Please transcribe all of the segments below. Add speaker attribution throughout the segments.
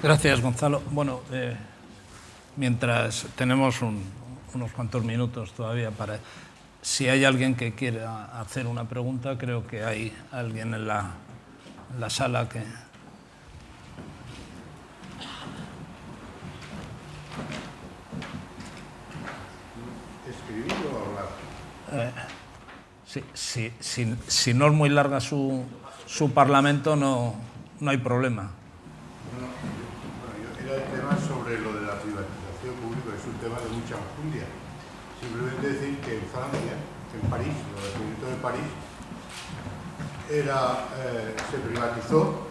Speaker 1: Gracias, Gonzalo. Bueno, mientras tenemos unos cuantos minutos todavía para... Si hay alguien que quiera hacer una pregunta, creo que hay alguien en la sala que...
Speaker 2: ¿Escribir o hablar?
Speaker 1: Si no es muy larga su parlamento, no hay problema.
Speaker 2: Bueno, era el tema sobre lo de la privatización pública, es un tema de mucha enjundia. Simplemente decir que en Francia, en París, lo del proyecto de París, se privatizó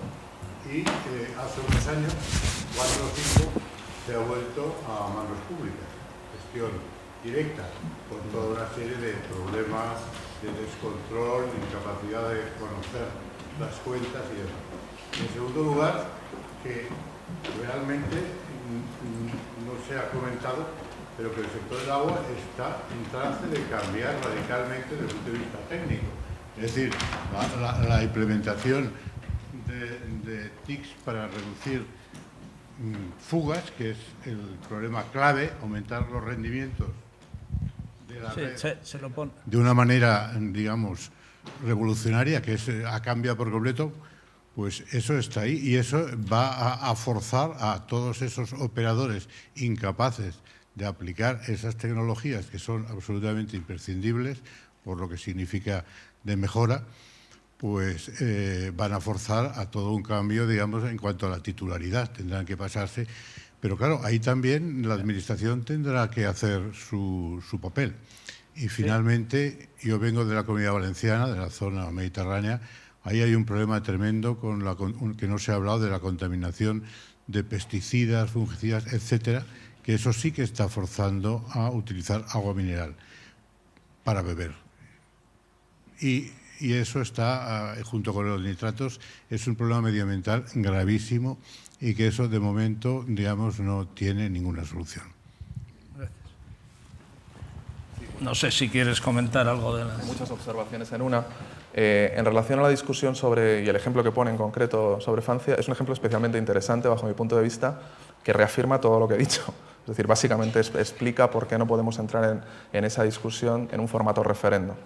Speaker 2: y hace unos años, 4 o 5, se ha vuelto a manos públicas, gestión directa, con toda una serie de problemas de descontrol, de incapacidad de conocer las cuentas y demás. En segundo lugar, que realmente no se ha comentado, pero que el sector del agua está en trance de cambiar radicalmente desde el punto de vista técnico. Es decir, la implementación de TICs para reducir fugas, que es el problema clave, aumentar los rendimientos de la red
Speaker 1: se lo pone.
Speaker 2: de una manera, digamos, revolucionaria, que ha cambiado por completo, pues eso está ahí y eso va a forzar a todos esos operadores incapaces de aplicar esas tecnologías que son absolutamente imprescindibles por lo que significa de mejora, pues van a forzar a todo un cambio, digamos, en cuanto a la titularidad. Tendrán que pasarse. Pero claro, ahí también la Administración tendrá que hacer su papel. Y finalmente, yo vengo de la Comunidad Valenciana, de la zona mediterránea. Ahí hay un problema tremendo que no se ha hablado de la contaminación de pesticidas, fungicidas, etcétera, que eso sí que está forzando a utilizar agua mineral para beber. Y eso está, junto con los nitratos, es un problema medioambiental gravísimo y que eso, de momento, digamos, no tiene ninguna solución.
Speaker 1: Gracias. No sé si quieres comentar algo de las...
Speaker 3: Muchas observaciones en una. En relación a la discusión sobre, y el ejemplo que pone en concreto sobre Francia, es un ejemplo especialmente interesante, bajo mi punto de vista, que reafirma todo lo que he dicho. Es decir, básicamente explica por qué no podemos entrar en esa discusión en un formato referendo.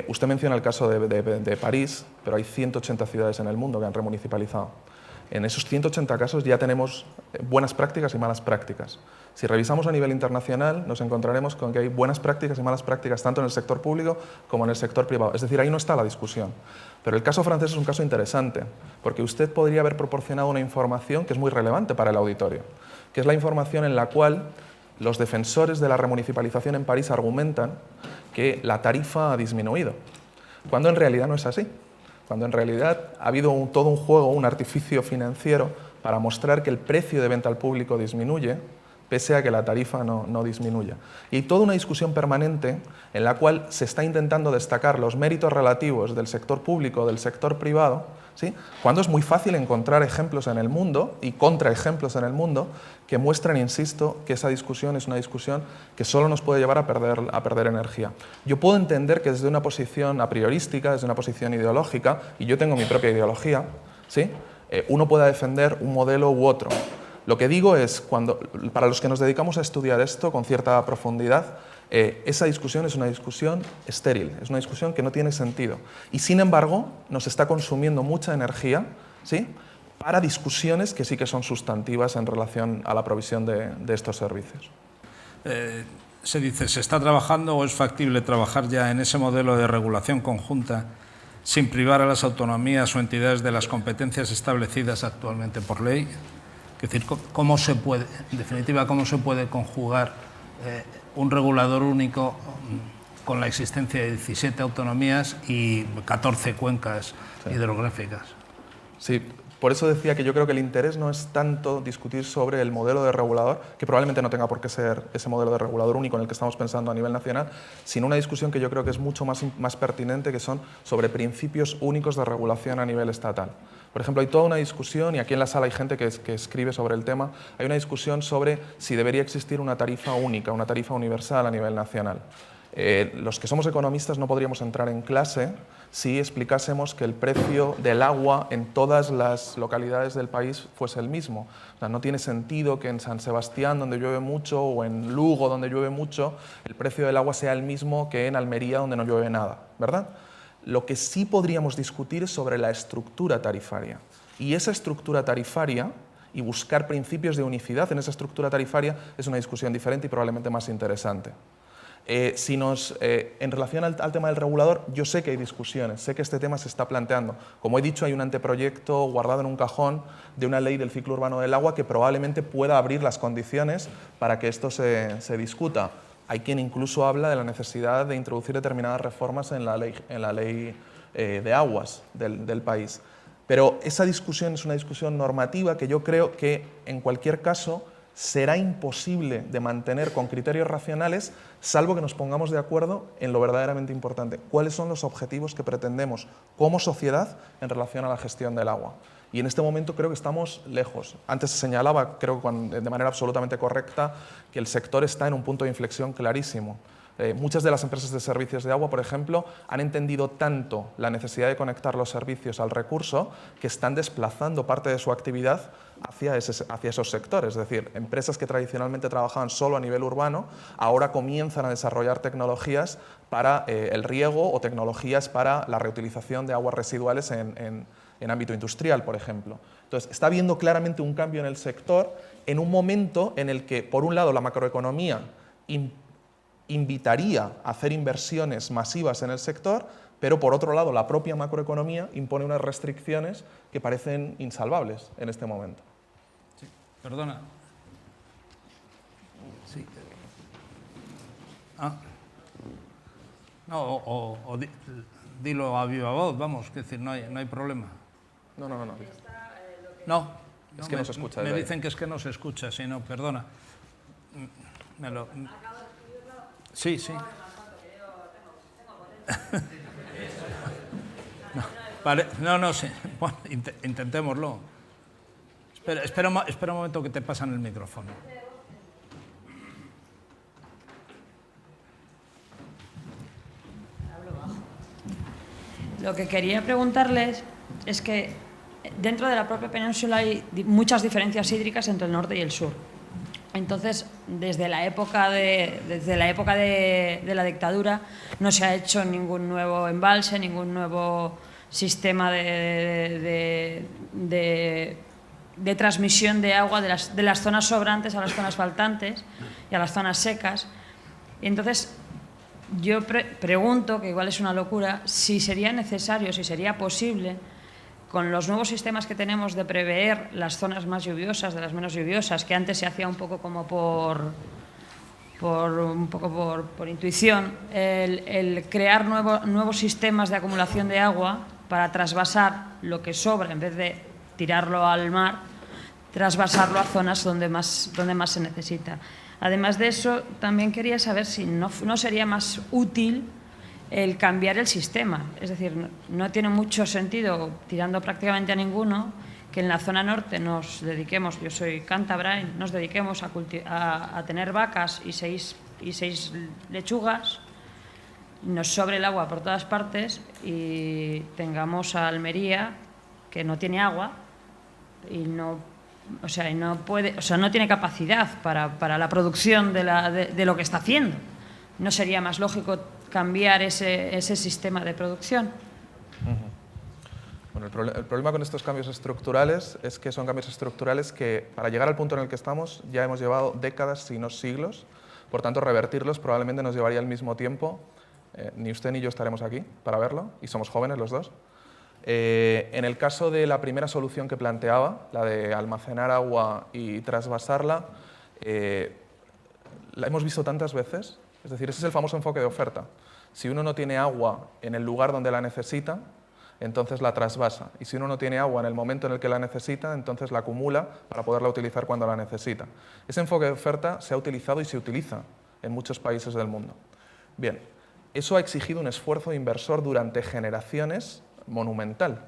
Speaker 3: Usted menciona el caso de París, pero hay 180 ciudades en el mundo que han remunicipalizado. En esos 180 casos ya tenemos buenas prácticas y malas prácticas. Si revisamos a nivel internacional, nos encontraremos con que hay buenas prácticas y malas prácticas tanto en el sector público como en el sector privado. Es decir, ahí no está la discusión. Pero el caso francés es un caso interesante, porque usted podría haber proporcionado una información que es muy relevante para el auditorio, que es la información en la cual los defensores de la remunicipalización en París argumentan que la tarifa ha disminuido, cuando en realidad no es así. Cuando en realidad ha habido todo un juego, un artificio financiero para mostrar que el precio de venta al público disminuye, pese a que la tarifa no disminuya. Y toda una discusión permanente en la cual se está intentando destacar los méritos relativos del sector público, del sector privado, ¿sí? Cuando es muy fácil encontrar ejemplos en el mundo y contraejemplos en el mundo que muestran, insisto, que esa discusión es una discusión que solo nos puede llevar a perder energía. Yo puedo entender que desde una posición a priorística, desde una posición ideológica, y yo tengo mi propia ideología, ¿sí? Uno pueda defender un modelo u otro. Lo que digo es, para los que nos dedicamos a estudiar esto con cierta profundidad, esa discusión es una discusión estéril, es una discusión que no tiene sentido. Y sin embargo, nos está consumiendo mucha energía, ¿sí?, para discusiones que sí que son sustantivas en relación a la provisión de estos servicios.
Speaker 1: Se dice, ¿se está trabajando o es factible trabajar ya en ese modelo de regulación conjunta sin privar a las autonomías o entidades de las competencias establecidas actualmente por ley? Es decir, ¿cómo se puede, en definitiva, cómo se puede conjugar un regulador único con la existencia de 17 autonomías y 14 cuencas hidrográficas?
Speaker 3: Sí, por eso decía que yo creo que el interés no es tanto discutir sobre el modelo de regulador, que probablemente no tenga por qué ser ese modelo de regulador único en el que estamos pensando a nivel nacional, sino una discusión que yo creo que es mucho más pertinente, que son sobre principios únicos de regulación a nivel estatal. Por ejemplo, hay toda una discusión, y aquí en la sala hay gente que escribe sobre el tema, hay una discusión sobre si debería existir una tarifa única, una tarifa universal a nivel nacional. Los que somos economistas no podríamos entrar en clase si explicásemos que el precio del agua en todas las localidades del país fuese el mismo. O sea, no tiene sentido que en San Sebastián, donde llueve mucho, o en Lugo, donde llueve mucho, el precio del agua sea el mismo que en Almería, donde no llueve nada, ¿verdad? Lo que sí podríamos discutir es sobre la estructura tarifaria. Y esa estructura tarifaria y buscar principios de unicidad en esa estructura tarifaria es una discusión diferente y probablemente más interesante. En relación al tema del regulador, yo sé que hay discusiones, sé que este tema se está planteando. Como he dicho, hay un anteproyecto guardado en un cajón de una ley del ciclo urbano del agua que probablemente pueda abrir las condiciones para que esto se discuta. Hay quien incluso habla de la necesidad de introducir determinadas reformas en la ley de aguas del país. Pero esa discusión es una discusión normativa que yo creo que, en cualquier caso, será imposible de mantener con criterios racionales, salvo que nos pongamos de acuerdo en lo verdaderamente importante. ¿Cuáles son los objetivos que pretendemos como sociedad en relación a la gestión del agua? Y en este momento creo que estamos lejos. Antes se señalaba, creo que de manera absolutamente correcta, que el sector está en un punto de inflexión clarísimo. Muchas de las empresas de servicios de agua, por ejemplo, han entendido tanto la necesidad de conectar los servicios al recurso que están desplazando parte de su actividad hacia esos sectores. Es decir, empresas que tradicionalmente trabajaban solo a nivel urbano ahora comienzan a desarrollar tecnologías para el riego o tecnologías para la reutilización de aguas residuales en ámbito industrial, por ejemplo. Entonces, está habiendo claramente un cambio en el sector en un momento en el que, por un lado, la macroeconomía invitaría a hacer inversiones masivas en el sector, pero por otro lado la propia macroeconomía impone unas restricciones que parecen insalvables en este momento.
Speaker 1: Sí, perdona. Sí. No, dilo a viva voz, vamos, es decir, no hay problema.
Speaker 3: No.
Speaker 1: No,
Speaker 3: es que no se escucha.
Speaker 1: Me dicen que es que no se escucha, sí, no, perdona. Sí. No, sí. Bueno, intentémoslo. Espera un momento que te pasan el micrófono.
Speaker 4: Lo que quería preguntarles es que dentro de la propia península hay muchas diferencias hídricas entre el norte y el sur. Entonces, desde la época de la dictadura no se ha hecho ningún nuevo embalse, ningún nuevo sistema de transmisión de agua de las zonas sobrantes a las zonas faltantes y a las zonas secas. Entonces, yo pregunto, que igual es una locura, si sería necesario, si sería posible, con los nuevos sistemas que tenemos de prever las zonas más lluviosas de las menos lluviosas, que antes se hacía un poco como por intuición, el crear nuevos sistemas de acumulación de agua para trasvasar lo que sobra, en vez de tirarlo al mar, trasvasarlo a zonas donde más se necesita. Además de eso, también quería saber si no sería más útil el cambiar el sistema. Es decir, no tiene mucho sentido, tirando prácticamente a ninguno, que en la zona norte nos dediquemos, yo soy cántabra, nos dediquemos a tener vacas y seis lechugas, nos sobre el agua por todas partes y tengamos a Almería, que no tiene agua y no tiene capacidad para la producción de lo que está haciendo. ¿No sería más lógico cambiar ese sistema de producción?
Speaker 3: Bueno, el problema con estos cambios estructurales es que son cambios estructurales que, para llegar al punto en el que estamos, ya hemos llevado décadas, si no siglos. Por tanto, revertirlos probablemente nos llevaría el mismo tiempo. Ni usted ni yo estaremos aquí para verlo, y somos jóvenes los dos. En el caso de la primera solución que planteaba, la de almacenar agua y trasvasarla, la hemos visto tantas veces. Es decir, ese es el famoso enfoque de oferta. Si uno no tiene agua en el lugar donde la necesita, entonces la trasvasa. Y si uno no tiene agua en el momento en el que la necesita, entonces la acumula para poderla utilizar cuando la necesita. Ese enfoque de oferta se ha utilizado y se utiliza en muchos países del mundo. Bien, eso ha exigido un esfuerzo inversor durante generaciones monumental.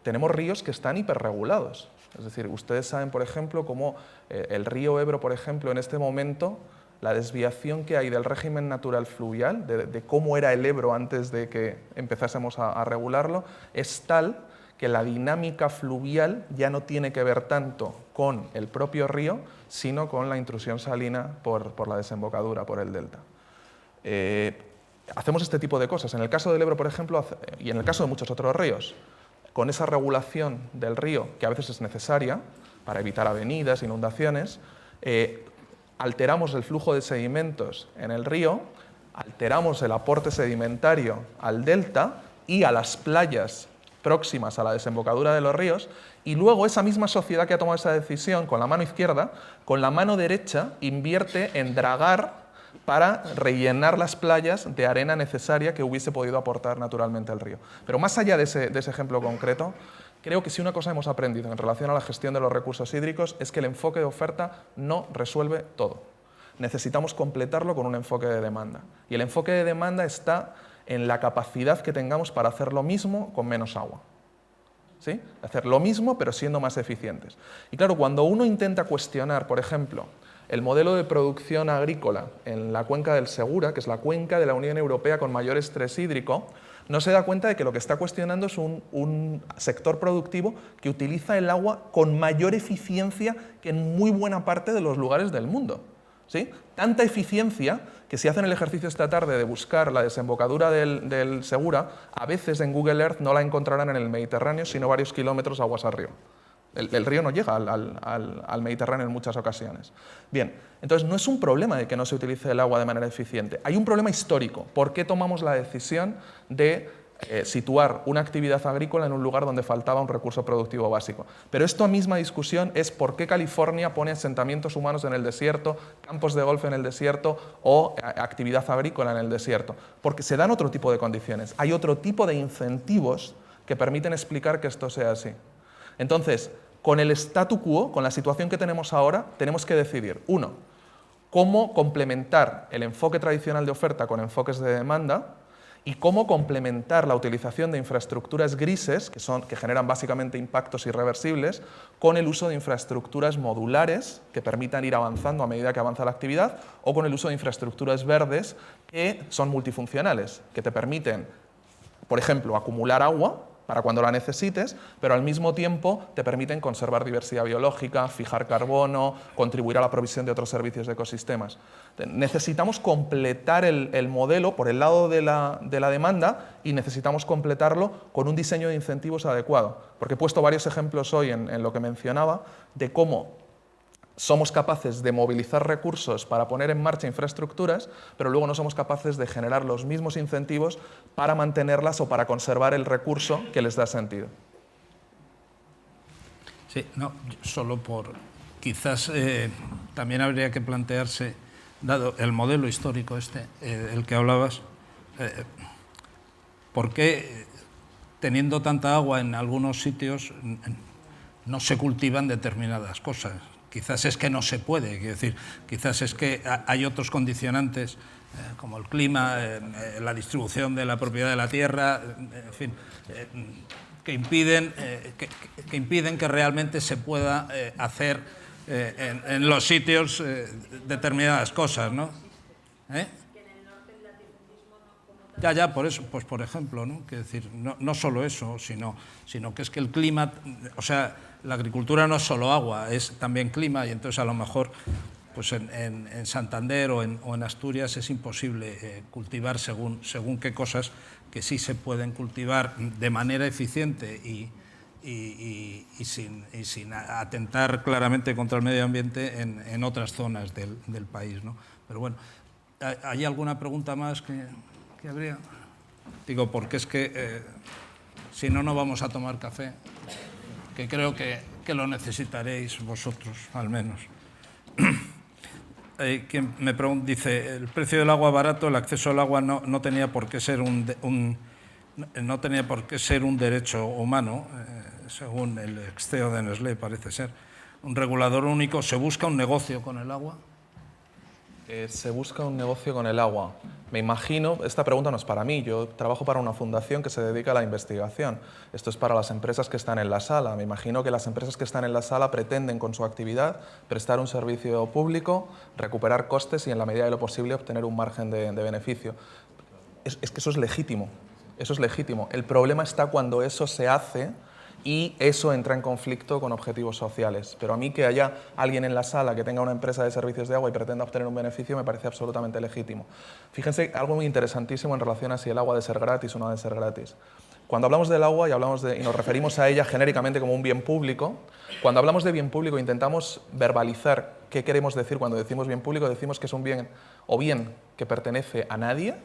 Speaker 3: Tenemos ríos que están hiperregulados. Es decir, ustedes saben, por ejemplo, cómo el río Ebro, por ejemplo, en este momento la desviación que hay del régimen natural fluvial, de cómo era el Ebro antes de que empezásemos a regularlo, es tal que la dinámica fluvial ya no tiene que ver tanto con el propio río, sino con la intrusión salina por la desembocadura, por el delta. Hacemos este tipo de cosas. En el caso del Ebro, por ejemplo, y en el caso de muchos otros ríos, con esa regulación del río, que a veces es necesaria para evitar avenidas, inundaciones, alteramos el flujo de sedimentos en el río, alteramos el aporte sedimentario al delta y a las playas próximas a la desembocadura de los ríos, y luego esa misma sociedad que ha tomado esa decisión con la mano izquierda, con la mano derecha invierte en dragar para rellenar las playas de arena necesaria que hubiese podido aportar naturalmente el río. Pero más allá de ese ejemplo concreto, creo que si una cosa hemos aprendido en relación a la gestión de los recursos hídricos es que el enfoque de oferta no resuelve todo. Necesitamos completarlo con un enfoque de demanda. Y el enfoque de demanda está en la capacidad que tengamos para hacer lo mismo con menos agua. ¿Sí? Hacer lo mismo pero siendo más eficientes. Y claro, cuando uno intenta cuestionar, por ejemplo, el modelo de producción agrícola en la cuenca del Segura, que es la cuenca de la Unión Europea con mayor estrés hídrico, no se da cuenta de que lo que está cuestionando es un sector productivo que utiliza el agua con mayor eficiencia que en muy buena parte de los lugares del mundo. ¿Sí? Tanta eficiencia que si hacen el ejercicio esta tarde de buscar la desembocadura del Segura, a veces en Google Earth no la encontrarán en el Mediterráneo, sino varios kilómetros aguas arriba. El río no llega al Mediterráneo en muchas ocasiones. Bien, entonces no es un problema de que no se utilice el agua de manera eficiente. Hay un problema histórico. ¿Por qué tomamos la decisión de situar una actividad agrícola en un lugar donde faltaba un recurso productivo básico? Pero esta misma discusión es por qué California pone asentamientos humanos en el desierto, campos de golf en el desierto o actividad agrícola en el desierto. Porque se dan otro tipo de condiciones. Hay otro tipo de incentivos que permiten explicar que esto sea así. Entonces, con el statu quo, con la situación que tenemos ahora, tenemos que decidir, uno, cómo complementar el enfoque tradicional de oferta con enfoques de demanda y cómo complementar la utilización de infraestructuras grises, que generan básicamente impactos irreversibles, con el uso de infraestructuras modulares que permitan ir avanzando a medida que avanza la actividad, o con el uso de infraestructuras verdes que son multifuncionales, que te permiten, por ejemplo, acumular agua para cuando la necesites, pero al mismo tiempo te permiten conservar diversidad biológica, fijar carbono, contribuir a la provisión de otros servicios de ecosistemas. Necesitamos completar el modelo por el lado de la demanda y necesitamos completarlo con un diseño de incentivos adecuado, porque he puesto varios ejemplos hoy en lo que mencionaba de cómo somos capaces de movilizar recursos para poner en marcha infraestructuras, pero luego no somos capaces de generar los mismos incentivos para mantenerlas o para conservar el recurso que les da sentido.
Speaker 1: Sí, no, solo por... Quizás también habría que plantearse, dado el modelo histórico el que hablabas, ¿por qué teniendo tanta agua en algunos sitios no se cultivan determinadas cosas? Quizás es que no se puede, quiero decir, quizás es que hay otros condicionantes como el clima, la distribución de la propiedad de la tierra, en fin, que impiden que realmente se pueda hacer en los sitios determinadas cosas, ¿no? Ya, por eso, pues por ejemplo, ¿no? Quiero decir, no solo eso, sino que es que el clima, o sea, la agricultura no es solo agua, es también clima, y entonces a lo mejor pues en Santander o en Asturias es imposible cultivar según qué cosas que sí se pueden cultivar de manera eficiente y sin atentar claramente contra el medio ambiente en otras zonas del país, ¿no? Pero bueno, ¿hay alguna pregunta más que habría? Digo, porque es que si no, no vamos a tomar café, que creo que lo necesitaréis vosotros, al menos. Quien me pregunta, dice, el precio del agua barato, el acceso al agua no tenía por qué ser no tenía por qué ser un derecho humano, según el ex CEO de Nestlé, parece ser. Un regulador único, ¿se busca un negocio con el agua?
Speaker 3: Se busca un negocio con el agua. Me imagino, esta pregunta no es para mí, yo trabajo para una fundación que se dedica a la investigación. Esto es para las empresas que están en la sala. Me imagino que las empresas que están en la sala pretenden con su actividad prestar un servicio público, recuperar costes y en la medida de lo posible obtener un margen de beneficio. Es que eso es legítimo, eso es legítimo. El problema está cuando eso se hace y eso entra en conflicto con objetivos sociales. Pero a mí que haya alguien en la sala que tenga una empresa de servicios de agua y pretenda obtener un beneficio me parece absolutamente legítimo. Fíjense, algo muy interesantísimo en relación a si el agua ha de ser gratis o no ha de ser gratis. Cuando hablamos del agua y nos referimos a ella genéricamente como un bien público, cuando hablamos de bien público intentamos verbalizar qué queremos decir cuando decimos bien público. Decimos que es un bien o bien que pertenece a nadie,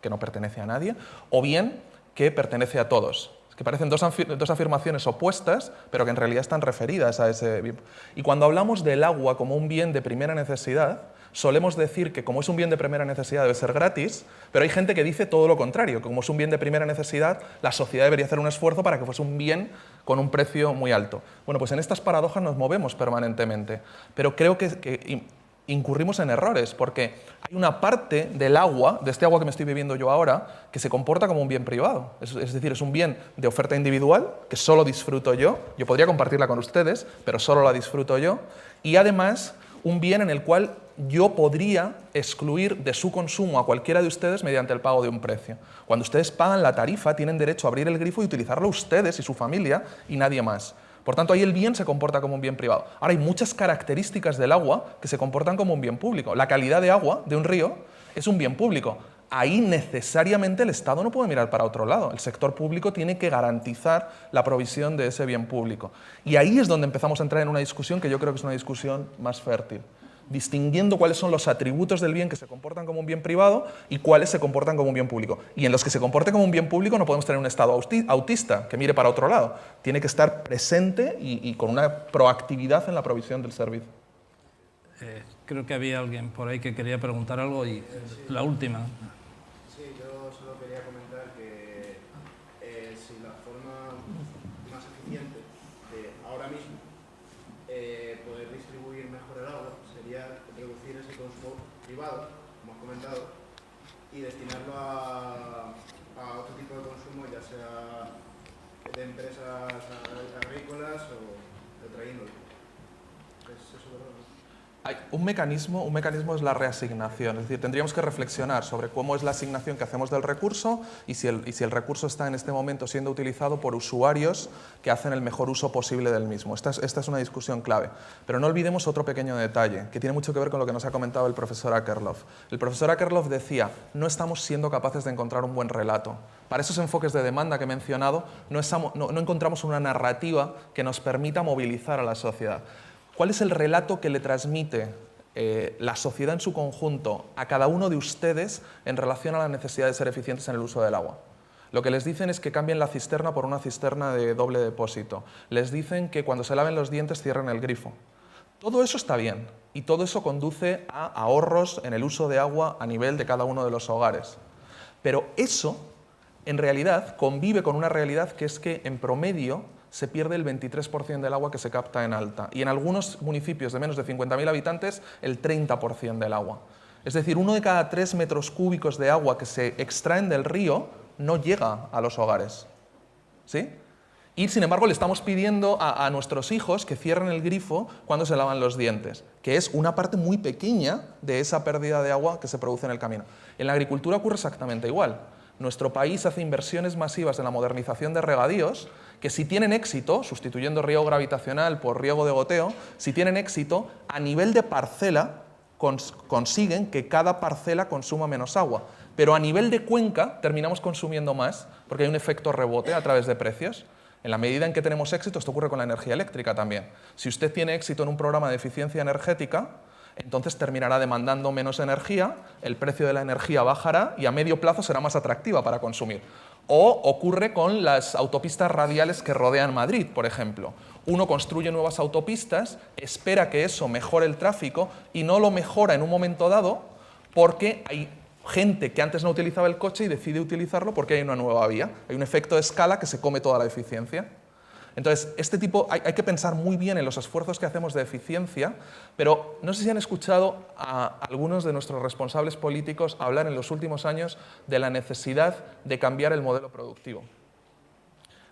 Speaker 3: que no pertenece a nadie, o bien que pertenece a todos. Que parecen dos afirmaciones opuestas, pero que en realidad están referidas a ese bien. Y cuando hablamos del agua como un bien de primera necesidad, solemos decir que como es un bien de primera necesidad debe ser gratis, pero hay gente que dice todo lo contrario, que como es un bien de primera necesidad, la sociedad debería hacer un esfuerzo para que fuese un bien con un precio muy alto. Bueno, pues en estas paradojas nos movemos permanentemente, pero creo que incurrimos en errores, porque hay una parte del agua, de este agua que me estoy bebiendo yo ahora, que se comporta como un bien privado. Es decir, es un bien de oferta individual, que solo disfruto yo podría compartirla con ustedes, pero solo la disfruto yo, y además un bien en el cual yo podría excluir de su consumo a cualquiera de ustedes mediante el pago de un precio. Cuando ustedes pagan la tarifa, tienen derecho a abrir el grifo y utilizarlo ustedes y su familia y nadie más. Por tanto, ahí el bien se comporta como un bien privado. Ahora, hay muchas características del agua que se comportan como un bien público. La calidad de agua de un río es un bien público. Ahí necesariamente el Estado no puede mirar para otro lado. El sector público tiene que garantizar la provisión de ese bien público. Y ahí es donde empezamos a entrar en una discusión que yo creo que es una discusión más fértil, distinguiendo cuáles son los atributos del bien que se comportan como un bien privado y cuáles se comportan como un bien público. Y en los que se comporte como un bien público no podemos tener un Estado autista que mire para otro lado. Tiene que estar presente y con una proactividad en la provisión del servicio.
Speaker 1: Creo que había alguien por ahí que quería preguntar algo y la última.
Speaker 5: Sí, yo solo quería comentar que si la forma más eficiente de ahora mismo poder distribuir mejor el agua sería reducir ese consumo privado, como has comentado, y destinarlo a otro tipo de consumo, ya sea de empresas agrícolas o de otra índole. ¿Es eso verdad?
Speaker 3: Hay un mecanismo es la reasignación, es decir, tendríamos que reflexionar sobre cómo es la asignación que hacemos del recurso y si el recurso está en este momento siendo utilizado por usuarios que hacen el mejor uso posible del mismo. Esta es una discusión clave. Pero no olvidemos otro pequeño detalle que tiene mucho que ver con lo que nos ha comentado el profesor Akerlof. El profesor Akerlof decía, no estamos siendo capaces de encontrar un buen relato. Para esos enfoques de demanda que he mencionado, no encontramos una narrativa que nos permita movilizar a la sociedad. ¿Cuál es el relato que le transmite la sociedad en su conjunto a cada uno de ustedes en relación a la necesidad de ser eficientes en el uso del agua? Lo que les dicen es que cambien la cisterna por una cisterna de doble depósito. Les dicen que cuando se laven los dientes cierren el grifo. Todo eso está bien y todo eso conduce a ahorros en el uso de agua a nivel de cada uno de los hogares. Pero eso, en realidad, convive con una realidad que es que, en promedio, se pierde el 23% del agua que se capta en alta y en algunos municipios de menos de 50.000 habitantes el 30% del agua. Es decir, 1 de cada 3 metros cúbicos de agua que se extraen del río no llega a los hogares. ¿Sí? Y sin embargo le estamos pidiendo a nuestros hijos que cierren el grifo cuando se lavan los dientes, que es una parte muy pequeña de esa pérdida de agua que se produce en el camino. En la agricultura ocurre exactamente igual. Nuestro país hace inversiones masivas en la modernización de regadíos que si tienen éxito, sustituyendo riego gravitacional por riego de goteo, si tienen éxito, a nivel de parcela consiguen que cada parcela consuma menos agua. Pero a nivel de cuenca terminamos consumiendo más porque hay un efecto rebote a través de precios. En la medida en que tenemos éxito, esto ocurre con la energía eléctrica también. Si usted tiene éxito en un programa de eficiencia energética, entonces terminará demandando menos energía, el precio de la energía bajará y a medio plazo será más atractiva para consumir. O ocurre con las autopistas radiales que rodean Madrid, por ejemplo. Uno construye nuevas autopistas, espera que eso mejore el tráfico y no lo mejora en un momento dado porque hay gente que antes no utilizaba el coche y decide utilizarlo porque hay una nueva vía. Hay un efecto de escala que se come toda la eficiencia. Entonces, hay que pensar muy bien en los esfuerzos que hacemos de eficiencia, pero no sé si han escuchado a algunos de nuestros responsables políticos hablar en los últimos años de la necesidad de cambiar el modelo productivo.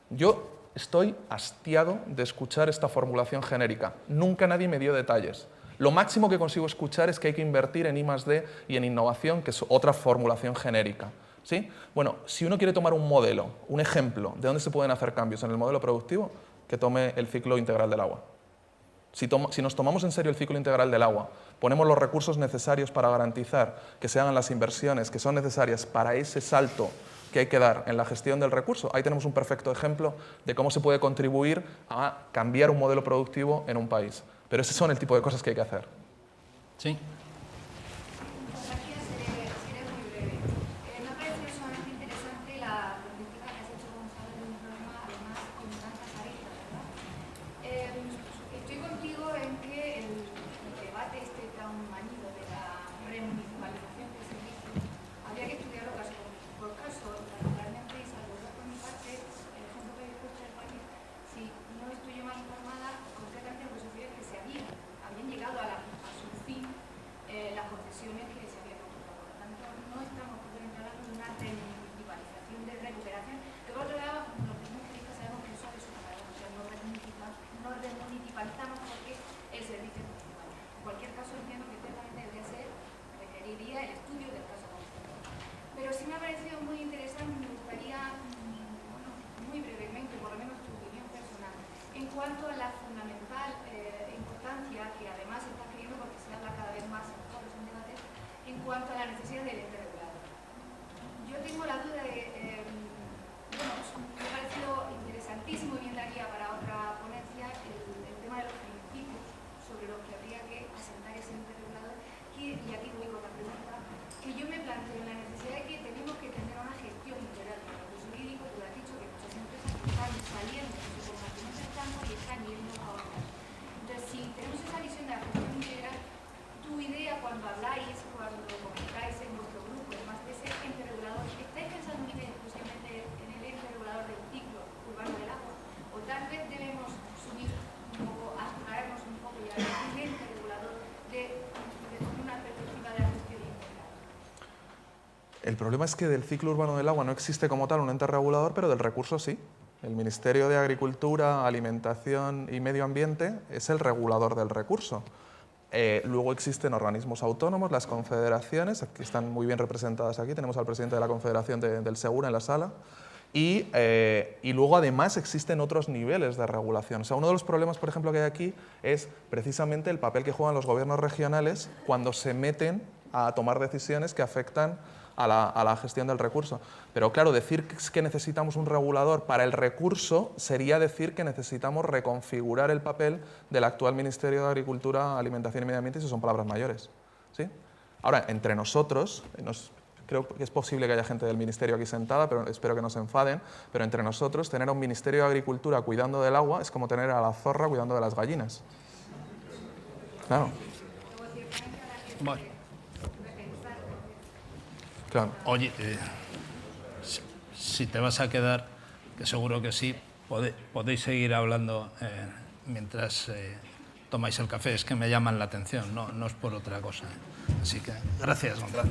Speaker 3: Yo estoy hastiado de escuchar esta formulación genérica. Nunca nadie me dio detalles. Lo máximo que consigo escuchar es que hay que invertir en I+D y en innovación, que es otra formulación genérica. ¿Sí? Bueno, si uno quiere tomar un modelo, un ejemplo de dónde se pueden hacer cambios en el modelo productivo, que tome el ciclo integral del agua. Si nos tomamos en serio el ciclo integral del agua, ponemos los recursos necesarios para garantizar que se hagan las inversiones que son necesarias para ese salto que hay que dar en la gestión del recurso, ahí tenemos un perfecto ejemplo de cómo se puede contribuir a cambiar un modelo productivo en un país. Pero ese son el tipo de cosas que hay que hacer.
Speaker 1: Sí.
Speaker 3: El problema es que del ciclo urbano del agua no existe como tal un ente regulador, pero del recurso sí. El Ministerio de Agricultura, Alimentación y Medio Ambiente es el regulador del recurso. Luego existen organismos autónomos, las confederaciones, que están muy bien representadas aquí. Tenemos al presidente de la Confederación del Segura en la sala. Y luego, además, existen otros niveles de regulación. O sea, uno de los problemas, por ejemplo, que hay aquí es precisamente el papel que juegan los gobiernos regionales cuando se meten a tomar decisiones que afectan a la gestión del recurso. Pero claro, decir que necesitamos un regulador para el recurso sería decir que necesitamos reconfigurar el papel del actual Ministerio de Agricultura, Alimentación y Medio Ambiente, y eso son palabras mayores. ¿Sí? Ahora, entre nosotros, creo que es posible que haya gente del Ministerio aquí sentada, pero espero que no se enfaden, pero entre nosotros tener a un Ministerio de Agricultura cuidando del agua es como tener a la zorra cuidando de las gallinas. Claro.
Speaker 1: Bueno.
Speaker 3: Claro.
Speaker 1: Oye, si te vas a quedar, que seguro que sí, podéis seguir hablando mientras tomáis el café. Es que me llaman la atención, no es por otra cosa. Así que gracias, Gonzalo.